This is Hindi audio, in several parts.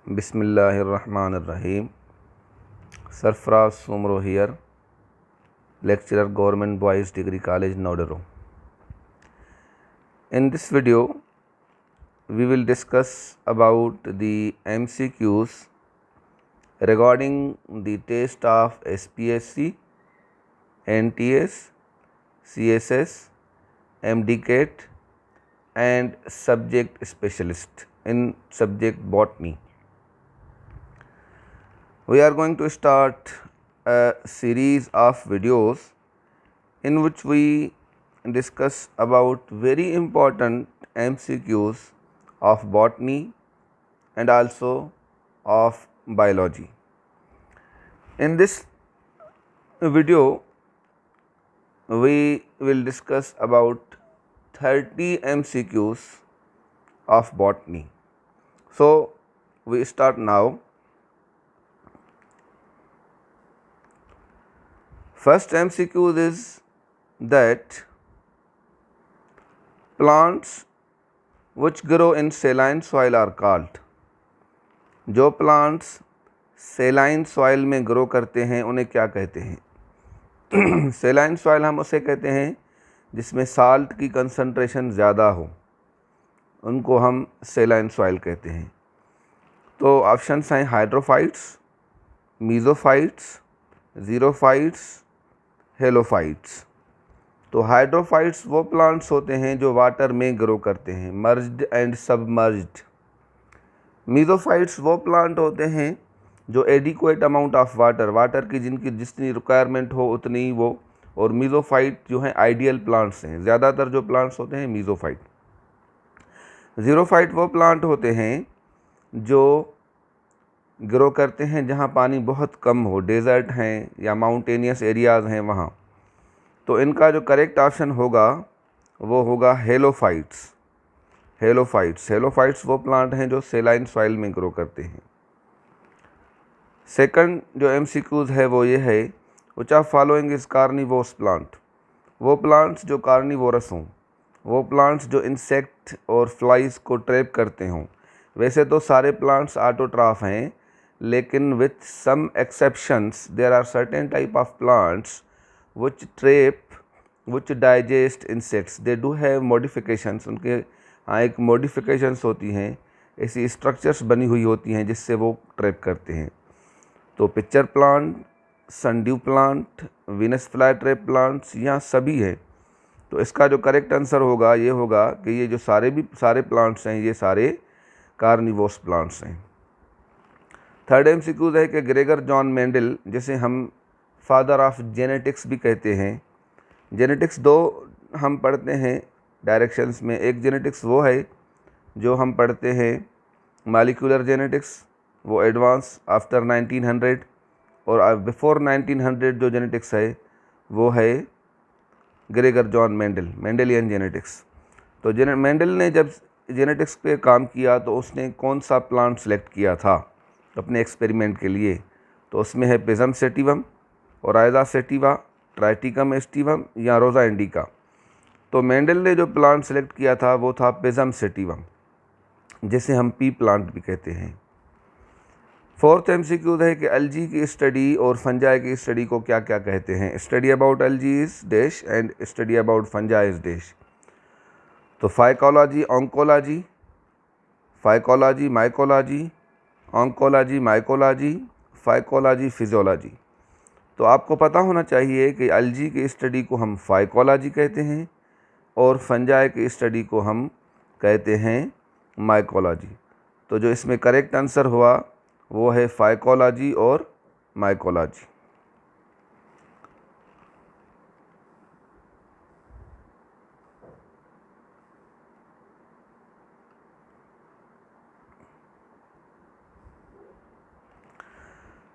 Bismillahirrahmanirrahim. Sarfraz Sumro here, lecturer, Government Boys Degree College, Nodero. In this video, we will discuss about the MCQs regarding the test of SPSC, NTS, CSS, MDCAT and subject specialist in subject botany. We are going to start a series of videos in which we discuss about very important MCQs of botany and also of biology. In this video, we will discuss about 30 MCQs of botany. So, we start now. First MCQ is that plants which grow in saline soil are called. जो plants saline soil में grow करते हैं उन्हें क्या कहते हैं? saline soil हम उसे कहते हैं जिसमें salt की concentration ज़्यादा हो, उनको हम saline soil कहते हैं. तो ऑप्शंस हैं हाइड्रोफाइट्स, मीज़ोफाइट्स, ज़ीरोफाइट्स, हेलोफाइट्स. तो हाइड्रोफाइट्स वो प्लांट्स होते हैं जो वाटर में ग्रो करते हैं, मर्ज्ड एंड सबमर्ज्ड. मीज़ोफाइट्स वो प्लांट होते हैं जो एडिक्वेट अमाउंट ऑफ वाटर की जितनी रिक्वायरमेंट हो उतनी ही वो. और मीज़ोफाइट जो हैं आइडियल प्लांट्स हैं, ज़्यादातर जो प्लांट्स होते हैं मीज़ोफाइट. ज़ीरोफाइट वो प्लांट होते हैं जो ग्रो करते हैं जहाँ पानी बहुत कम हो, डेज़र्ट हैं या माउंटेनियस एरियाज़ हैं वहाँ. तो इनका जो करेक्ट ऑप्शन होगा वो होगा हेलोफाइट्स. हेलोफाइट्स वो प्लांट हैं जो सेलाइन सॉइल में ग्रो करते हैं. सेकंड जो MCQs है वो ये है, which of following is carnivorous plant. वो प्लांट्स जो कार्निवोरस हों, वो प्लांट्स जो इंसेक्ट और फ्लाइज को ट्रैप करते हों. वैसे तो सारे प्लांट्स ऑटोट्रॉफ हैं, लेकिन with some exceptions there are certain type of plants which digest insects. they do have modifications. उनके हाँ एक modifications होती हैं, ऐसी structures बनी हुई होती हैं जिससे वो ट्रैप करते हैं. तो pitcher plant, sundew plant, Venus fly trap plants यहाँ सभी हैं. तो इसका जो करेक्ट आंसर होगा ये होगा कि ये जो सारे प्लांट्स हैं ये सारे कार्निवोरस प्लांट्स हैं. थर्ड MCQ है कि ग्रेगर जॉन मेंडल, जिसे हम फादर ऑफ जेनेटिक्स भी कहते हैं. जेनेटिक्स दो हम पढ़ते हैं डायरेक्शंस में. एक जेनेटिक्स वो है जो हम पढ़ते हैं मॉलिक्यूलर जेनेटिक्स, वो एडवांस आफ्टर 1900. और बिफोर 1900 जो जेनेटिक्स है वो है ग्रेगर जॉन मेंडलियन जेनेटिक्स. तो मेंडल ने जब जेनेटिक्स पे काम किया तो उसने कौन सा प्लांट सेलेक्ट किया था अपने एक्सपेरिमेंट के लिए? तो उसमें है पिज़म सेटिवम, ओराइज़ा सेटिवा, ट्राइटिकम एस्टिवम या रोज़ा इंडिका. तो मेंडल ने जो प्लांट सेलेक्ट किया था वो था पिज़म सेटिवम, जिसे हम पी प्लांट भी कहते हैं. फोर्थ MCQ है कि एल्जी की स्टडी और फंजाई की स्टडी को क्या क्या कहते हैं? Study about algae is dash and study about fungi is dash. तो phycology oncology, phycology mycology, oncology mycology, phycology physiology. तो आपको पता होना चाहिए कि एल्जी की स्टडी को हम फाइकोलॉजी कहते हैं और फंजाई की स्टडी को हम कहते हैं माइकोलॉजी. तो जो इसमें करेक्ट आंसर हुआ वो है फाइकोलॉजी और माइकोलॉजी.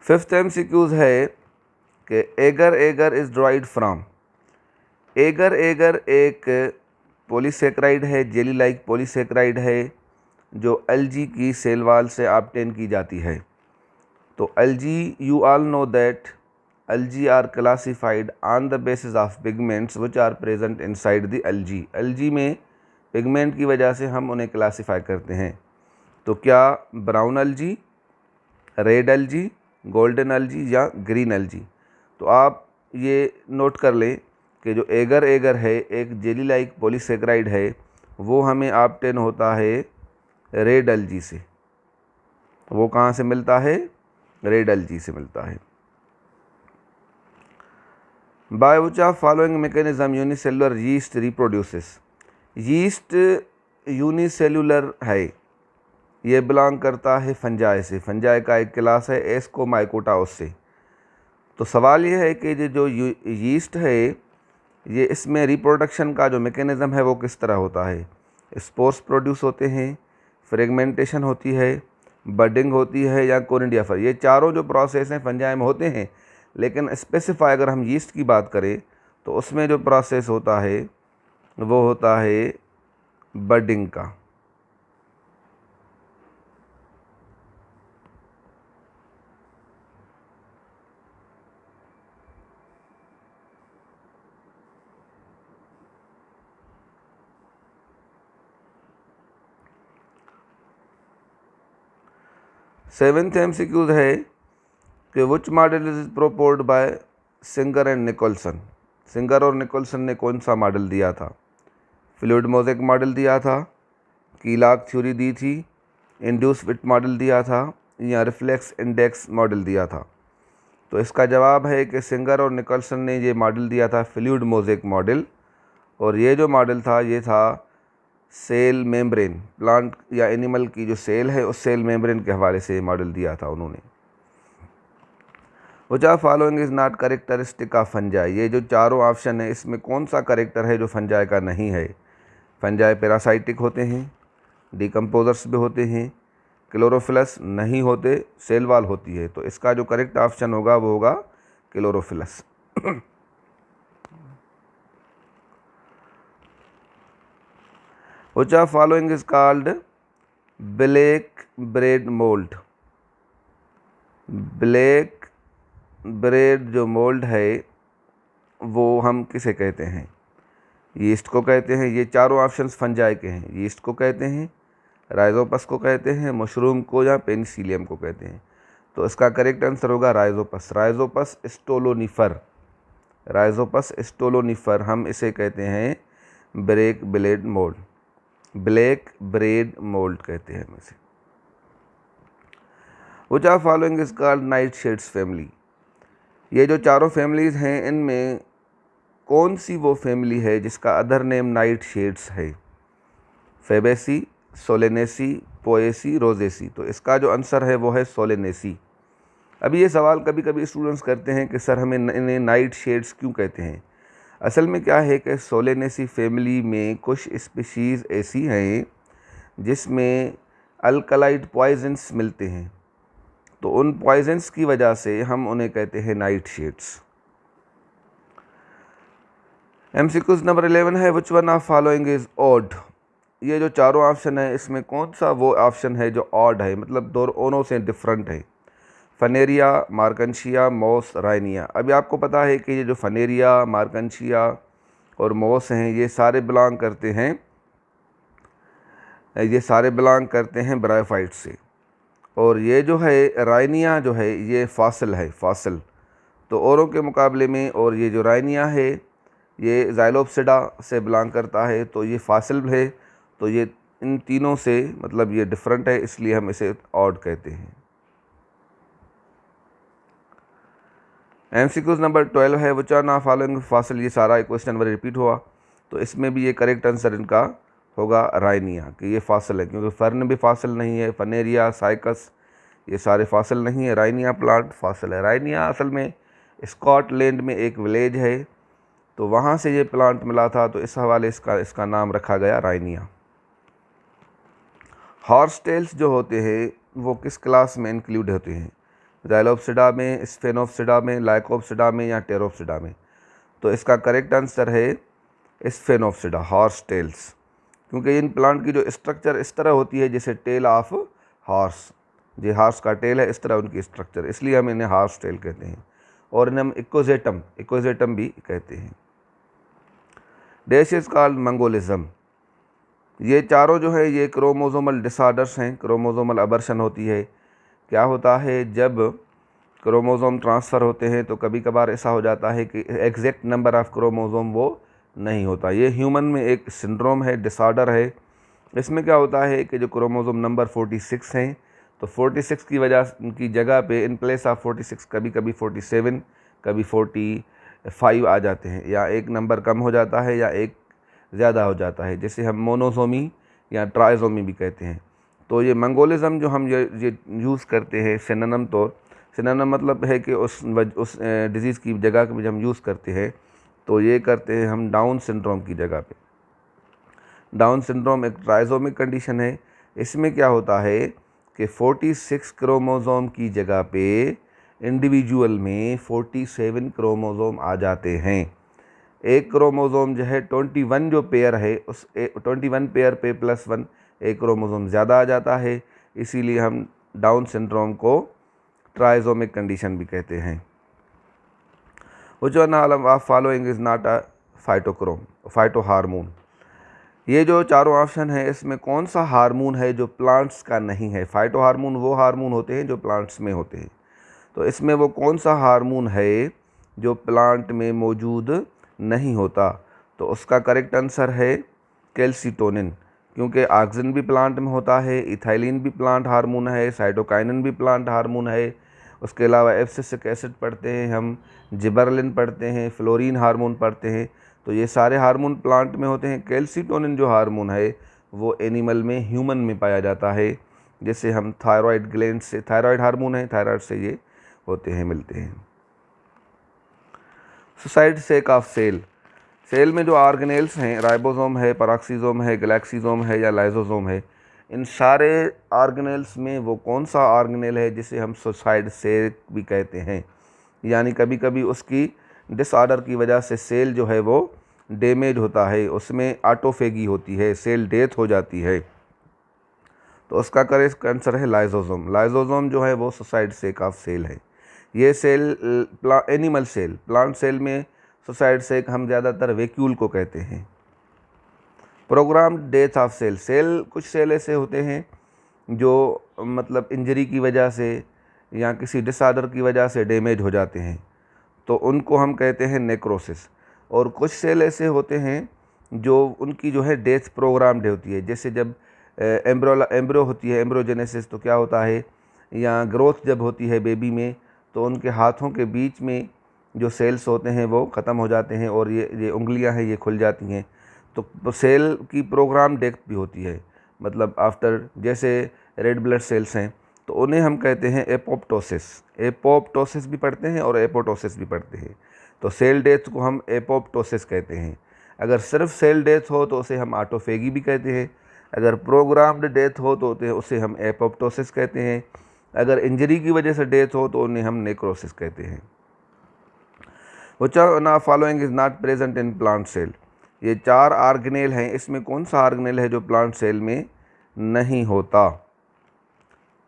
फिफ्थ MCQ है कि agar is dried from. Agar एक पॉलीसेक्राइड है, जेली लाइक पॉलीसेक्राइड है जो एल्जी की सेल वॉल से ऑब्टेन की जाती है. तो algae, you all know that algae are classified on the basis of pigments which are present inside the algae. Algae में पिगमेंट की वजह से हम उन्हें क्लासिफाई करते हैं. तो क्या brown algae, red algae, golden algae या ग्रीन एल्गी। तो आप ये नोट कर लें कि जो एगर एगर है एक जेली लाइक पॉलीसेकेराइड है, वो हमें ऑब्टेन होता है रेड एल्गी से। वो कहाँ से मिलता है? रेड एल्गी से मिलता है। By which of following mechanism unicellular yeast reproduces. Yeast unicellular है, ये बिलोंग करता है फंजाई से। फंजाई का एक क्लास है एस्कोमाइकोटाउस से। तो सवाल ये है कि ये जो यीस्ट है, ये इसमें रिप्रोडक्शन का जो मैकेनिज़्म है वो किस तरह होता है। स्पोर्स प्रोड्यूस होते हैं, फ्रेगमेंटेशन होती है, बडिंग होती है या कोनिडियाफर। ये चारों जो प्रोसेस हैं फंजाई में होते हैं, लेकिन स्पेसिफाई अगर हम यीस्ट की बात करें तो उसमें जो प्रोसेस होता है वो होता है बडिंग का। सेवेंथ MCQ है कि which model is proposed by Singer and Nicolson. Singer और निकोलसन ने कौन सा मॉडल दिया था? फ्लूइड मोज़ेक मॉडल दिया था, कीलॉग थ्योरी दी थी, इंड्यूस फिट मॉडल दिया था या रिफ्लेक्स इंडेक्स मॉडल दिया था। तो इसका जवाब है कि सिंगर और निकोलसन ने ये मॉडल दिया था फ्लूइड मोज़ेक मॉडल। और ये जो मॉडल था ये था सेल मेम्ब्रेन, प्लांट या एनिमल की जो सेल है उस सेल मेम्ब्रेन के हवाले से मॉडल दिया था उन्होंने। Which of following is not characteristic of fungi. ये जो चारों ऑप्शन है इसमें कौन सा करेक्टर है जो फंजाई का नहीं है? फंजाई पैरासाइटिक होते हैं, डिकम्पोजर्स भी होते हैं, क्लोरोफिलस नहीं होते, सेल वॉल होती है। तो इसका जो करेक्ट ऑप्शन होगा वो होगा chlorophyllous. Which of following is called black bread mould. Black bread जो मोल्ड है वो हम किसे कहते हैं? यीस्ट को कहते हैं। ये चारों ऑप्शंस फंजाई के हैं। यीस्ट को कहते हैं, राइजोपस को कहते हैं, मशरूम को या पेनिसिलियम को कहते हैं। तो इसका करेक्ट आंसर होगा Rhizopus. Rhizopus stolonifer, Rhizopus stolonifer हम इसे कहते हैं black bread mould, black bread mould कहते हैं हम इसे। Which of following is called night shades family. ये जो चारों फैमिलीज़ हैं इनमें कौन सी वो फैमिली है जिसका अदर नेम नाइट शेड्स है? Fabaceae, Solanaceae, Poaceae, Rosaceae. तो इसका जो आंसर है वो है सोलेनेसी। अभी ये सवाल कभी कभी स्टूडेंट्स करते हैं कि सर हमें इन्हें नाइट शेड्स क्यों कहते हैं। असल में क्या है कि सोलेनेसी फैमिली में कुछ स्पीशीज़ ऐसी हैं जिसमें अल्कलाइड पॉइजन्स मिलते हैं, तो उन पॉइजन्स की वजह से हम उन्हें कहते हैं नाइट शेड्स। MCQ नंबर 11 है which one of following is odd. ये जो चारों ऑप्शन है इसमें कौन सा वो ऑप्शन है जो ऑड है, मतलब दोनों से डिफरेंट है? फनेरिया, मार्कनशिया, मॉस, राइनिया। अभी आपको पता है कि ये जो फनेरिया, मार्कनशिया और मॉस हैं ये सारे बिलोंग करते हैं ब्रायोफाइट से। और ये जो है राइनिया जो है ये फॉसिल है, फॉसिल तो औरों के मुकाबले में। और ये जो राइनिया है ये ज़ाइलोप्सिडा से बिलोंग करता है, तो ये फॉसिल है। तो ये इन तीनों से मतलब ये डिफरेंट है, इसलिए हम इसे ऑड कहते हैं। MCQ नंबर 12 है which are not following fossil. ये सारा क्वेश्चन बार रिपीट हुआ, तो इसमें भी ये करेक्ट आंसर इनका होगा राइनिया कि ये फॉसिल है, क्योंकि फर्न भी फॉसिल नहीं है, फनेरिया, साइकस ये सारे फॉसिल नहीं है, राइनिया प्लांट फॉसिल है। राइनिया असल में स्कॉटलैंड में एक विलेज है, तो वहाँ से ये प्लांट मिला था, तो इस हवाले इसका नाम रखा गया राइनिया। हॉर्स टेल्स जो होते हैं वो किस क्लास में इंक्लूड होते हैं? ज़ाइलोप्सिडा में, स्फेनोप्सिडा में, लाइकोप्सिडा में या टेरोप्सिडा में? तो इसका करेक्ट आंसर है स्फेनोप्सिडा, हॉर्स टेल्स, क्योंकि इन प्लांट की जो स्ट्रक्चर इस तरह होती है जैसे टेल ऑफ हॉर्स, जो हॉर्स का टेल है इस तरह उनकी स्ट्रक्चर, इसलिए हम इन्हें हॉर्स टेल कहते हैं। और इन्हें हम इकोजेटम भी कहते हैं। Dash is called mongolism. ये चारों जो है ये क्रोमोसोमल डिसऑर्डर्स हैं, क्रोमोसोमल अबर्शन होती है क्या होता है, जब क्रोमोज़ोम ट्रांसफ़र होते हैं तो कभी कभार ऐसा हो जाता है कि एग्जैक्ट नंबर ऑफ़ क्रोमोज़ोम वो नहीं होता। ये ह्यूमन में एक सिंड्रोम है, डिसऑर्डर है। इसमें क्या होता है कि जो क्रोमोज़ोम नंबर 46 हैं, तो 46 की वजह की जगह पे इन प्लेस ऑफ 46 कभी कभी 47, कभी 45 आ जाते हैं, या एक नंबर कम हो जाता है या एक ज़्यादा हो जाता है, जिसे हम मोनोसोमी या ट्राइसोमी भी कहते हैं। तो ये मंगोलिज़म जो हम ये यूज़ करते हैं सिनोनिम तौर, सिनोनिम मतलब है कि उस डिज़ीज़ की जगह पे हम यूज़ करते हैं, तो ये करते हैं हम डाउन सिंड्रोम की जगह पे। डाउन सिंड्रोम एक ट्राइसोमिक कंडीशन है। इसमें क्या होता है कि 46 क्रोमोज़ोम की जगह पे इंडिविजुअल में 47 क्रोमोज़ोम आ जाते हैं। एक क्रोमोज़ोम जो है 21 जो पेयर है, उस 21 पेयर पे +1 एक क्रोमोज़ोम ज़्यादा आ जाता है, इसीलिए हम डाउन सिंड्रोम को ट्राइसोमिक कंडीशन भी कहते हैं। Which one of following is not a फाइटोहार्मोन? ये जो चारों ऑप्शन है, इसमें कौन सा हार्मोन है जो प्लांट्स का नहीं है? फाइटोहार्मोन वो हार्मोन होते हैं जो प्लांट्स में होते हैं, तो इसमें वो कौन सा हार्मोन है जो प्लांट में मौजूद नहीं होता? तो उसका करेक्ट आंसर है कैल्सिटोनिन, क्योंकि ऑक्सिन भी प्लांट में होता है, इथाइलिन भी प्लांट हार्मोन है, साइटोकाइनिन भी प्लांट हार्मोन है। उसके अलावा एब्सिसिक एसिड पढ़ते हैं हम, जिबरलिन पढ़ते हैं, फ्लोरीन हार्मोन पढ़ते हैं, तो ये सारे हार्मोन प्लांट में होते हैं। कैल्सिटोनिन जो हार्मोन है वो एनिमल में, ह्यूमन में पाया जाता है, जैसे हम थायराइड ग्लैंड से, थायराइड हार्मोन है, थायराइड से ये होते हैं, मिलते हैं। Suicide sac of cell, cell में जो ऑर्गेनेल्स हैं, राइबोसोम है, पेरोक्सिसोम है, गैलेक्सिसोम है या लाइसोसोम है, इन सारे ऑर्गेनेल्स में वो कौन सा ऑर्गेनेल है जिसे हम सुसाइड सेल भी कहते हैं? यानी कभी कभी उसकी डिसऑर्डर की वजह से सेल जो है वो डैमेज होता है, उसमें ऑटोफेगी होती है, सेल डेथ हो जाती है, तो उसका करेक्ट आंसर है लाइसोसोम। लाइसोसोम जो है वो सुसाइड सेक ऑफ सेल है। ये cell animal cell, plant cell में सुसाइड सेक हम ज़्यादातर वैक्यूल को कहते हैं। Programmed death of cell, cell कुछ सेल ऐसे होते हैं जो मतलब इंजरी की वजह से या किसी डिसऑर्डर की वजह से डैमेज हो जाते हैं, तो उनको हम कहते हैं नेक्रोसिस। और कुछ सेल ऐसे होते हैं जो उनकी जो है डेथ प्रोग्राम्ड होती है, जैसे जब एम्ब्रो होती है, एम्ब्रोजेनेसिस, तो क्या होता है, या ग्रोथ जब होती है बेबी में, तो उनके हाथों के बीच में जो सेल्स होते हैं वो ख़त्म हो जाते हैं और ये उंगलियां हैं ये खुल जाती हैं, तो सेल की प्रोग्राम डेथ भी होती है। मतलब आफ्टर, जैसे रेड ब्लड सेल्स हैं तो उन्हें हम कहते हैं एपोप्टोसिस। एपोप्टोसिस भी पढ़ते हैं और एपोटोसिस भी पढ़ते हैं, तो सेल डेथ को हम एपोप्टोसिस कहते हैं। अगर सिर्फ सेल डेथ हो तो उसे हम ऑटोफेगी भी कहते हैं, अगर प्रोग्राम्ड डेथ हो तो उसे हम एपोप्टोसिस कहते हैं, अगर इंजरी की वजह से डेथ हो तो उन्हें हम नेक्रोसिस कहते हैं। Which of following is not present in plant cell? ये चार ऑर्गेनेल हैं, इसमें कौन सा ऑर्गेनेल है जो प्लांट सेल में नहीं होता?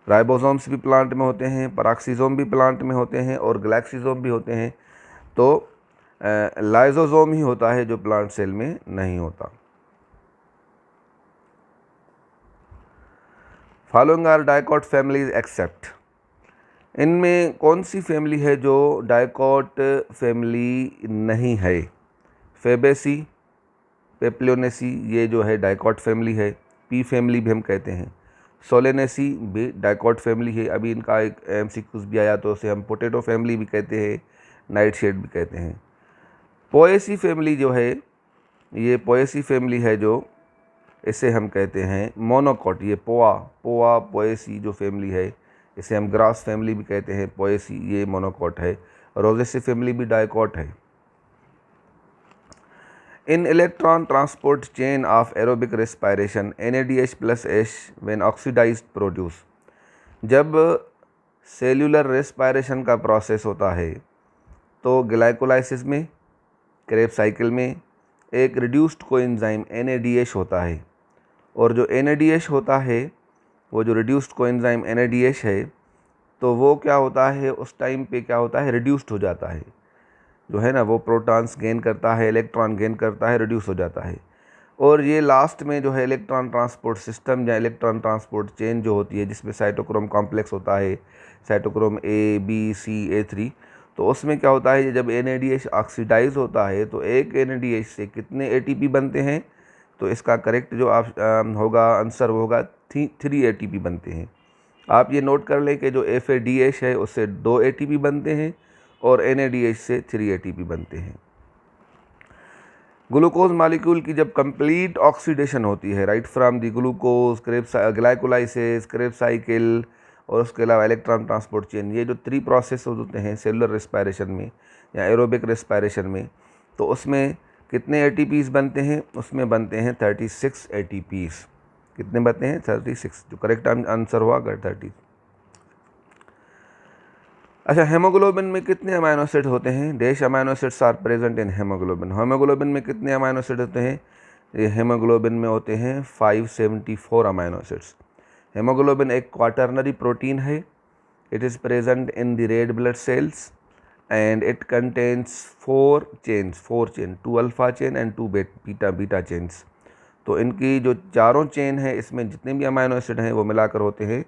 राइबोसोम्स भी प्लांट में होते हैं, पेरोक्सिसोम भी प्लांट में होते हैं और गैलेक्सिसोम भी होते हैं, तो लाइसोसोम ही होता है जो प्लांट सेल में नहीं होता। Following are dicot families except, इनमें कौन सी फैमिली है जो डाइकॉट फैमिली नहीं है? फेबेसी, पेप्लोनेसी, ये जो है डाइकॉट फैमिली है। पी फैमिली भी हम कहते हैं। सोलेनेसी भी डाइकॉट फैमिली है। अभी इनका एक एमसीक्यूज भी आया तो उसे हम पोटैटो फैमिली भी कहते हैं, नाइट शेड भी कहते हैं। पोएसी फैमिली जो है, ये पोएसी फैमिली है जो इसे हम कहते हैं मोनोकॉट। ये पोएसी जो फैमिली है इसे हम ग्रास फैमिली भी कहते हैं। पोएसी ये मोनोकॉट है। रोजेसी फैमिली भी डाइकॉट है। In electron transport chain of aerobic respiration NADH+H when oxidised produce, जब सेल्यूलर रेस्पिरेशन का प्रोसेस होता है तो ग्लाइकोलाइसिस में, क्रेब साइकिल में एक रिड्यूस्ड कोएंजाइम NADH होता है, और जो NADH होता है, वो जो रिड्यूस्ड कोएंजाइम NADH है, तो वो क्या होता है उस टाइम पे, क्या होता है, रिड्यूस्ड हो जाता है, जो है ना, वो प्रोटॉन्स गेन करता है, इलेक्ट्रॉन गेन करता है, रिड्यूस हो जाता है। और ये लास्ट में जो है इलेक्ट्रॉन ट्रांसपोर्ट सिस्टम या इलेक्ट्रॉन ट्रांसपोर्ट चेन जो होती है, जिसमें साइटोक्रोम कॉम्प्लेक्स होता है, cytochrome A B C A3। तो उसमें क्या होता है, जब NADH ऑक्सीडाइज होता है तो एक NADH से कितने ATP बनते हैं, तो इसका करेक्ट जो आप होगा आंसर होगा 3 ATP बनते हैं। आप ये नोट कर लें कि जो FADH है उससे 2 ATP बनते हैं और NADH से 3 ATP बनते हैं। ग्लूकोज मालिक्यूल की जब कंप्लीट ऑक्सीडेशन होती है, right from the glucose, glycolysis, Krebs cycle और उसके अलावा इलेक्ट्रॉन ट्रांसपोर्ट चेन, ये जो 3 प्रोसेस होते हैं सेलुलर रेस्पायरेशन में या एरोबिक रेस्पायरेशन में, तो उसमें कितने ATPs बनते हैं, उसमें बनते हैं 36 ATPs। कितने बनते हैं? 36। जो करेक्ट आंसर हुआ अगर 30। अच्छा, हेमोग्लोबिन में कितने अमाइनो एसिड होते हैं? Dash amino acids are present in haemoglobin. Haemoglobin में कितने अमाइनो एसिड होते हैं? ये हेमोग्लोबिन में होते हैं 574 अमाइनो एसिड्स। हेमोग्लोबिन एक क्वाटर्नरी प्रोटीन है। It is present in the red blood cells and it contains 4 chain, 2 alpha chain and 2 beta chains. तो इनकी जो चारों चेन है, इसमें जितने भी अमाइनो एसिड हैं वो मिलाकर होते हैं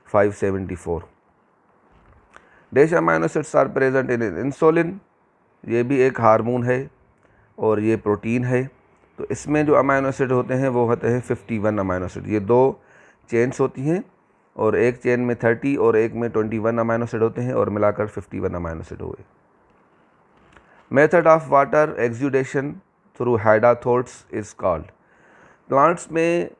574। Dash amino acids are present in insulin. ये भी एक हार्मोन है और ये प्रोटीन है। तो इसमें जो अमाइनो एसिड होते हैं वो होते हैं 51 अमाइनो एसिड। ये 2 चेन्स होती हैं और एक चेन में 30 और एक में 21 अमाइनो एसिड होते हैं और मिलाकर 51 अमाइनो एसिड हुए। Method of water exudation through hydathodes is called. Plants में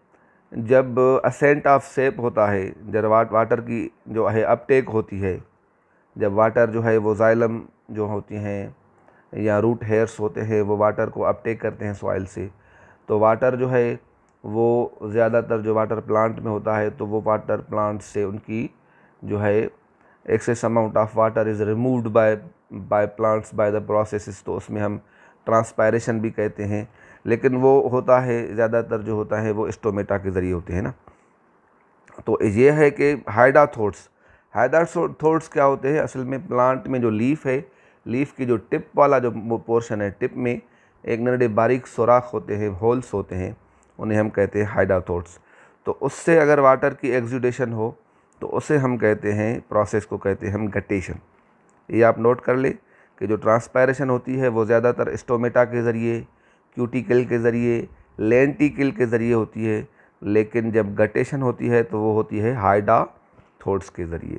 जब असेंट ऑफ सेप होता है, जब वाटर की जो है अपटेक होती है, जब वाटर जो है वो जाइलम जो होती हैं या रूट हेयर्स होते हैं वो वाटर को अपटेक करते हैं सॉइल से, तो वाटर जो है वो ज़्यादातर जो वाटर प्लांट में होता है, तो वो वाटर प्लांट से उनकी जो है excess amount of water is removed by plants by the processes. तो उसमें हम ट्रांसपायरेशन भी कहते हैं, लेकिन वो होता है ज़्यादातर जो होता है वो स्टोमेटा के ज़रिए होते हैं ना। तो ये है कि हाइडाथोट्स क्या होते हैं? असल में प्लांट में जो लीफ है, लीफ की जो टिप वाला जो पोर्शन है, टिप में एक नन्हे बारीक सुराख होते हैं, होल्स होते हैं, उन्हें हम कहते हैं हाइडाथोट्स। तो उससे अगर वाटर की एक्सुडेशन हो तो उसे हम कहते हैं, प्रोसेस को कहते हैं हम गटेशन। ये आप नोट कर ले कि जो ट्रांसपायरेशन होती है वो ज़्यादातर स्टोमेटा के ज़रिए, क्यूटिकल के ज़रिए, लेंटिकल के ज़रिए होती है, लेकिन जब गटेशन होती है तो वो होती है हाइडाथोट्स के ज़रिए।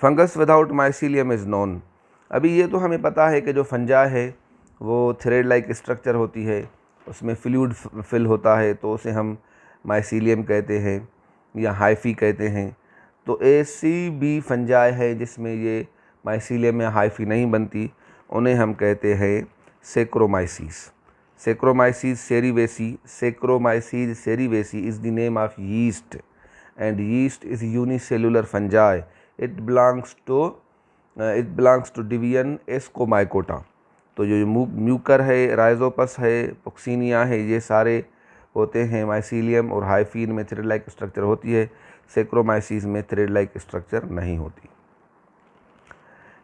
Fungus without mycelium is known. अभी ये तो हमें पता है कि जो फंजा है वो थ्रेड लाइक स्ट्रक्चर होती है, उसमें फ्लूइड फिल होता है, तो उसे हम माइसीलियम कहते हैं या हाइफी कहते हैं। तो ऐसी भी फंजाई है जिसमें ये माइसीलियम या हाइफी नहीं बनती, उन्हें हम कहते हैं saccharomyces. Saccharomyces cerevisiae is the name of yeast and yeast is unicellular fungi. It belongs to division ascomycota. तो जो म्यूकर है, राइजोपस है, पोक्सीनिया है, ये सारे होते हैं माइसीलियम और हाइफीन में थ्रेड लाइक स्ट्रक्चर होती है, सेक्रोमाइसीस में थ्रेड लाइक स्ट्रक्चर नहीं होती।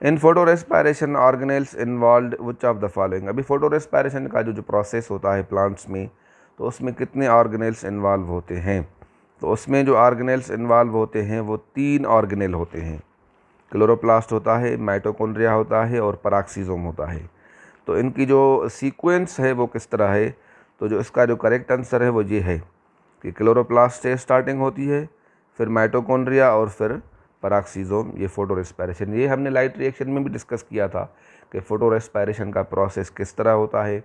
In photorespiration organelles involve which of the following. अभी फोटो रेस्पायरेशन का जो प्रोसेस होता है प्लांट्स में, तो उसमें कितने ऑर्गेनेल्स इन्वॉल्व होते हैं? तो उसमें जो ऑर्गेनेल्स इन्वॉल्व होते हैं वो 3 ऑर्गेनेल होते हैं। क्लोरोप्लास्ट होता है, माइटोकॉन्ड्रिया होता है और पैराक्सीजोम होता है। तो इनकी जो सीक्वेंस है वो किस तरह है? तो जो इसका जो करेक्ट आंसर है वो ये है कि क्लोरोप्लास्ट से स्टार्टिंग होती है, फिर माइटोकॉन्ड्रिया और फिर पैराक्सीजोम, ये फोटो रेस्पायरेशन। ये हमने लाइट रिएक्शन में भी डिस्कस किया था कि फोटो रेस्पायरेशन का प्रोसेस किस तरह होता है,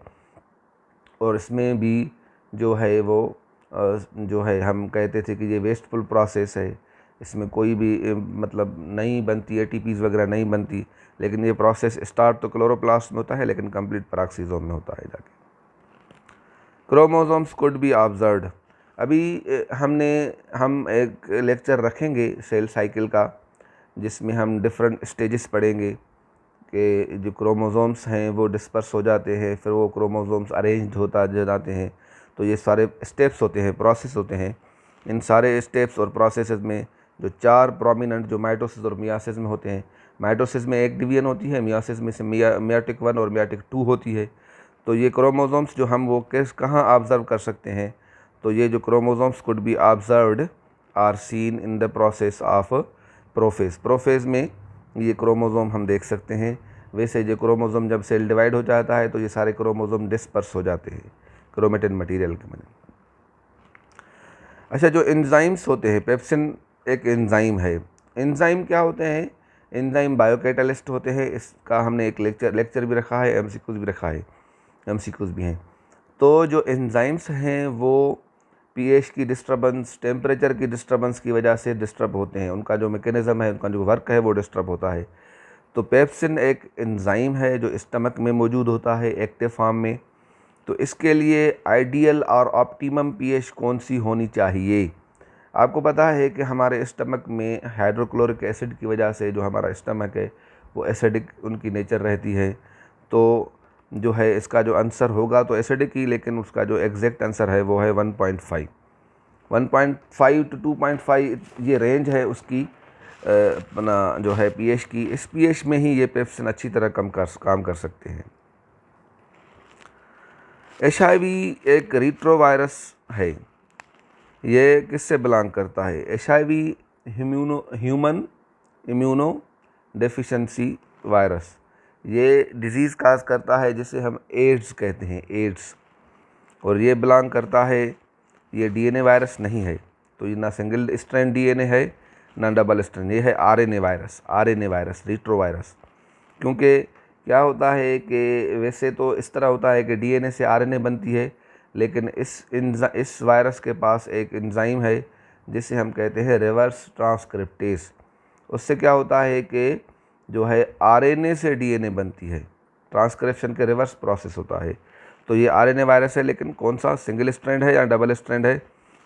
और इसमें भी जो है वो जो है हम कहते थे कि ये वेस्टफुल प्रोसेस है, इसमें कोई भी मतलब नहीं बनती, ATPs वगैरह नहीं बनती, लेकिन ये प्रोसेस स्टार्ट तो क्लोरोप्लास्ट में होता है लेकिन कंप्लीट पैराक्सीजोम में होता है जाके। Chromosomes could be observed. अभी हम एक लेक्चर रखेंगे सेल साइकिल का, जिसमें हम डिफरेंट स्टेजेस पढ़ेंगे कि जो क्रोमोसोम्स हैं वो डिस्पर्स हो जाते हैं, फिर वो क्रोमोसोम्स अरेंज्ड होता जाते हैं। तो ये सारे स्टेप्स होते हैं, प्रोसेस होते हैं। इन सारे स्टेप्स और प्रोसेसेस में जो 4 प्रोमिनेंट जो माइटोसिस और मियासिस में होते हैं, माइटोसिस में एक डिवीजन होती है, मियासिस में से मियाटिक 1 और मियाटिक 2 होती है। तो ये क्रोमोसोम्स जो हम वो कहाँ ऑब्ज़र्व कर सकते हैं, तो ये जो chromosomes could be observed or seen in the process of prophase. Prophase में ये क्रोमोसोम हम देख सकते हैं। वैसे जो क्रोमोसोम जब सेल डिवाइड हो जाता है तो ये सारे क्रोमोसोम डिस्पर्स हो जाते हैं क्रोमेटिन मटेरियल के बने। अच्छा, जो एंजाइम्स होते हैं, पेप्सिन एक एंजाइम है। एंजाइम क्या होते हैं? एंजाइम बायोकैटालिस्ट होते हैं। इसका हमने एक लेक्चर भी रखा है, एमसीक्यूज भी रखा है, एमसीक्यूज भी हैं। तो जो एंजाइम्स हैं वो पीएच की डिस्टर्बेंस, टेम्परेचर की डिस्टर्बेंस की वजह से डिस्टर्ब होते हैं। उनका जो मैकेनिज़्म है, उनका जो वर्क है वो डिस्टर्ब होता है। तो पेप्सिन एक एंजाइम है जो स्टमक में मौजूद होता है एक्टिव फॉर्म में। तो इसके लिए आइडियल और ऑप्टिमम पीएच कौन सी होनी चाहिए? आपको पता है कि हमारे स्टमक में हाइड्रोक्लोरिक एसिड की वजह से जो हमारा स्टमक है वो एसिडिक उनकी नेचर रहती है। तो जो है इसका जो आंसर होगा तो एसिडिक ही, लेकिन उसका जो एग्जैक्ट आंसर है वो है 1.5 टू 2.5 ये रेंज है उसकी अपना जो है पीएच की। इस पीएच में ही ये पेप्सिन अच्छी तरह काम कर सकते हैं। HIV एक रीट्रोवायरस है। ये किससे बिलोंग करता है? HIV human immuno deficiency virus. ये डिज़ीज़ काज करता है जिसे हम एड्स कहते हैं, एड्स। और ये बिलोंग करता है, ये DNA वायरस नहीं है। तो ये ना सिंगल स्ट्रैंड DNA है ना डबल स्ट्रैंड, ये है RNA वायरस, रीट्रोवायरस। क्योंकि क्या होता है कि वैसे तो इस तरह होता है कि DNA से RNA बनती है, लेकिन इस वायरस के पास एक एंजाइम है जिसे हम कहते हैं रिवर्स ट्रांसक्रिप्टेस। उससे क्या होता है कि जो है RNA से DNA बनती है, ट्रांसक्रिप्शन के रिवर्स प्रोसेस होता है। तो ये RNA वायरस है, लेकिन कौन सा, सिंगल स्ट्रैंड है या डबल स्ट्रैंड है?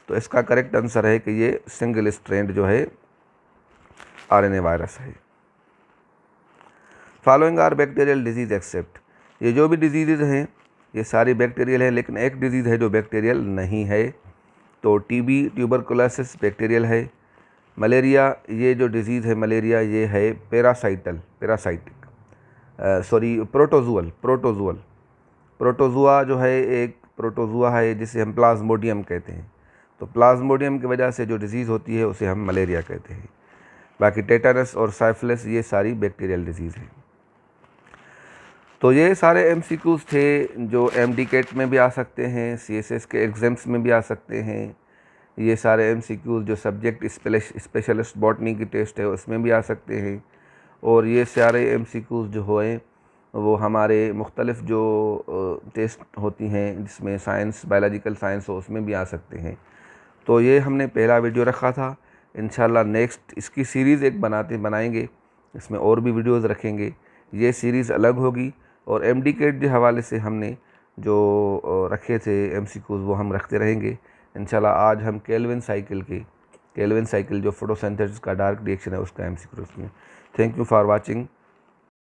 तो इसका करेक्ट आंसर है कि ये सिंगल स्ट्रैंड जो है RNA वायरस है। Following are bacterial disease except. ये जो भी डिजीज़ हैं ये सारी बैक्टीरियल है, लेकिन एक डिजीज़ है जो बैक्टीरियल नहीं है। तो TB ट्यूबरकुलोसिस बैक्टीरियल है। मलेरिया, ये जो डिज़ीज़ है मलेरिया, ये है प्रोटोजुआ जो है एक प्रोटोजुआ है जिसे हम प्लाज्मोडियम कहते हैं। तो प्लाज्मोडियम की वजह से जो डिज़ीज़ होती है उसे हम मलेरिया कहते हैं। बाकी टेटानस और साइफिलिस ये सारी बैक्टीरियल डिजीज़ है। तो ये सारे MCQs थे जो MDCAT में भी आ सकते हैं, CSS के एग्ज़ाम्स में भी आ सकते हैं। ये सारे MCQs जो सब्जेक्ट स्पेशलिस्ट बॉटनी की टेस्ट है उसमें भी आ सकते हैं। और ये सारे MCQs जो हुए वो हमारे मुख्तलिफ़ जो टेस्ट होती हैं जिसमें साइंस, बायोलॉजिकल साइंस हो, उसमें भी आ सकते हैं। तो ये हमने पहला वीडियो रखा था। इंशाल्लाह नेक्स्ट इसकी सीरीज़ एक बनाएंगे, इसमें और भी वीडियोज़ रखेंगे। ये सीरीज़ अलग होगी। और MDCAT के हवाले से हमने जो रखे थे MCQs वो हम रखते रहेंगे इंशाल्लाह। आज हम केल्विन साइकिल जो फोटोसिंथेसिस का डार्क रिएक्शन है उसका MCQ रखेंगे। Thank you for watching.